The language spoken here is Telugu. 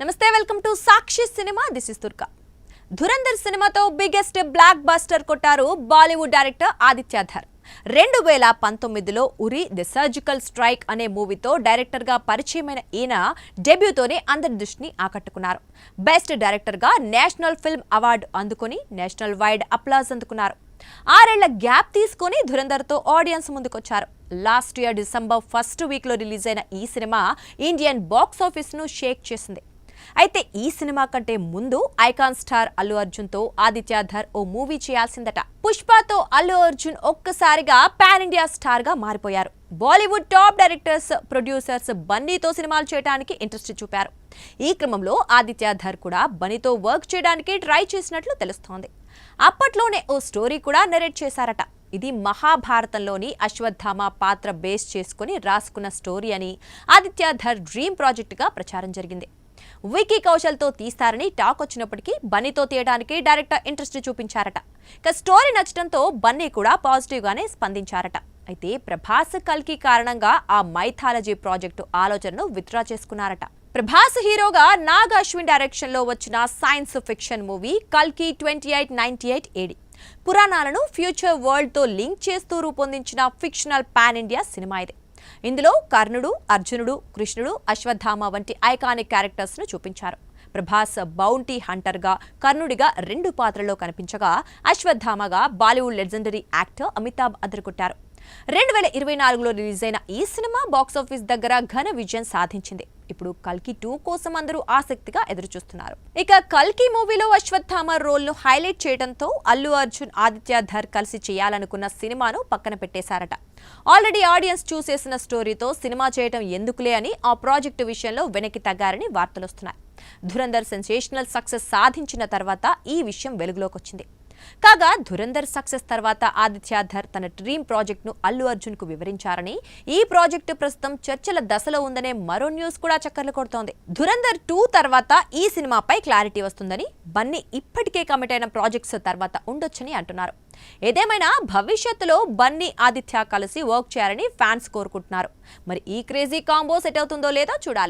నమస్తే welcome to Sakshi cinema this is తుర్కా ధురంధర్ సినిమాతో బిగ్గెస్ట్ బ్లాక్ బస్టర్ కొట్టారు బాలీవుడ్ డైరెక్టర్ ఆదిత్య ధర్ 2019లో ఉరి ది సర్జికల్ స్ట్రైక్ అనే మూవీతో డైరెక్టర్గా పరిచయమైన ఈయన డెబ్యూతోనే అందరి దృష్టిని ఆకట్టుకున్నారు. బెస్ట్ డైరెక్టర్గా నేషనల్ ఫిల్మ్ అవార్డు అందుకొని నేషనల్ వైడ్ అప్లాజ్ అందుకున్నారు. 6 ఏళ్ల గ్యాప్ తీసుకొని ధురంధర్తో ఆడియన్స్ ముందుకొచ్చారు. లాస్ట్ ఇయర్ డిసెంబర్ ఫస్ట్ వీక్లో రిలీజ్ అయిన ఈ సినిమా ఇండియన్ బాక్స్ ఆఫీస్ను షేక్ చేసింది. అయితే ఈ సినిమా కంటే ముందు ఐకాన్ స్టార్ అల్లు అర్జున్తో ఆదిత్య ధర్ ఓ మూవీ చేయాల్సిందట. పుష్పతో అల్లు అర్జున్ ఒక్కసారిగా పాన్ ఇండియా స్టార్గా మారిపోయారు. బాలీవుడ్ టాప్ డైరెక్టర్స్, ప్రొడ్యూసర్స్ బన్నీతో సినిమాలు చేయడానికి ఇంట్రెస్ట్ చూపారు. ఈ క్రమంలో ఆదిత్య ధర్ కూడా బన్నీతో వర్క్ చేయడానికి ట్రై చేసినట్లు తెలుస్తోంది. అప్పట్లోనే ఓ స్టోరీ కూడా నెరేట్ చేశారట. ఇది మహాభారతంలోని అశ్వత్థామ పాత్ర బేస్ చేసుకుని రాసుకున్న స్టోరీ అని ఆదిత్య ధర్ డ్రీమ్ ప్రాజెక్టుగా ప్రచారం జరిగింది. వికీ కౌశల్తో తీస్తారని టాక్ వచ్చినప్పటికీ బన్నీతో తీయడానికి డైరెక్టర్ ఇంట్రెస్ట్ చూపించారట. ఇక స్టోరీ నచ్చడంతో బన్నీ కూడా పాజిటివ్గానే స్పందించారట. అయితే ప్రభాస్ కల్కి కారణంగా ఆ మైథాలజీ ప్రాజెక్టు ఆలోచనను విత్డ్రా చేసుకున్నారట. ప్రభాస్ హీరోగా నాగ్ అశ్విన్ డైరెక్షన్ లో వచ్చిన సైన్స్ ఫిక్షన్ మూవీ కల్కి 2898 AD పురాణాలను ఫ్యూచర్ వరల్డ్ తో లింక్ చేస్తూ రూపొందించిన ఫిక్షనల్ పాన్ ఇండియా సినిమా ఇది. ఇందులో కర్ణుడు, అర్జునుడు, కృష్ణుడు, అశ్వత్థామ వంటి ఐకానిక్ క్యారెక్టర్స్ ను చూపించారు. ప్రభాస్ బౌంటీ హంటర్గా, కర్ణుడిగా 2 పాత్రల్లో కనిపించగా అశ్వత్థామగా బాలీవుడ్ లెజెండరీ యాక్టర్ అమితాబ్ అదరగొట్టారు. 2024లో రిలీజ్ అయిన ఈ సినిమా బాక్సాఫీస్ దగ్గర ఘన విజయం సాధించింది. ఇప్పుడు కల్కి 2 కోసం అందరూ ఆసక్తిగా ఎదురుచూస్తున్నారు. ఇక కల్కి మూవీలో అశ్వత్థామ రోల్ ను హైలైట్ చేయడంతో అల్లు అర్జున్, ఆదిత్య ధర్ కలిసి చేయాలనుకున్న సినిమాను పక్కన పెట్టేశారట. ఆల్రెడీ ఆడియన్స్ చూసేసిన స్టోరీతో సినిమా చేయడం ఎందుకులే అని ఆ ప్రాజెక్టు విషయంలో వెనక్కి తగ్గారని వార్తలొస్తున్నాయి. ధురంధర్ సెన్సేషనల్ సక్సెస్ సాధించిన తర్వాత ఈ విషయం వెలుగులోకి వచ్చింది. కాగా ధురంధర్ సక్సెస్ తర్వాత ఆదిత్య ధర్ తన డ్రీమ్ ప్రాజెక్ట్ ను అల్లు అర్జున్ కు వివరించారని, ఈ ప్రాజెక్టు ప్రస్తుతం చర్చల దశలో ఉందనే మరో న్యూస్ కూడా చక్కర్లు కొడుతోంది. ధురంధర్ 2 తర్వాత ఈ సినిమాపై క్లారిటీ వస్తుందని, బన్నీ ఇప్పటికే కమిట్ అయిన ప్రాజెక్ట్స్ తర్వాత ఉండొచ్చని అంటున్నారు. ఏదేమైనా భవిష్యత్తులో బన్నీ, ఆదిత్య కలిసి వర్క్ చేయాలని ఫ్యాన్స్ కోరుకుంటున్నారు. మరి ఈ క్రేజీ కాంబో సెట్ అవుతుందో లేదో చూడాలి.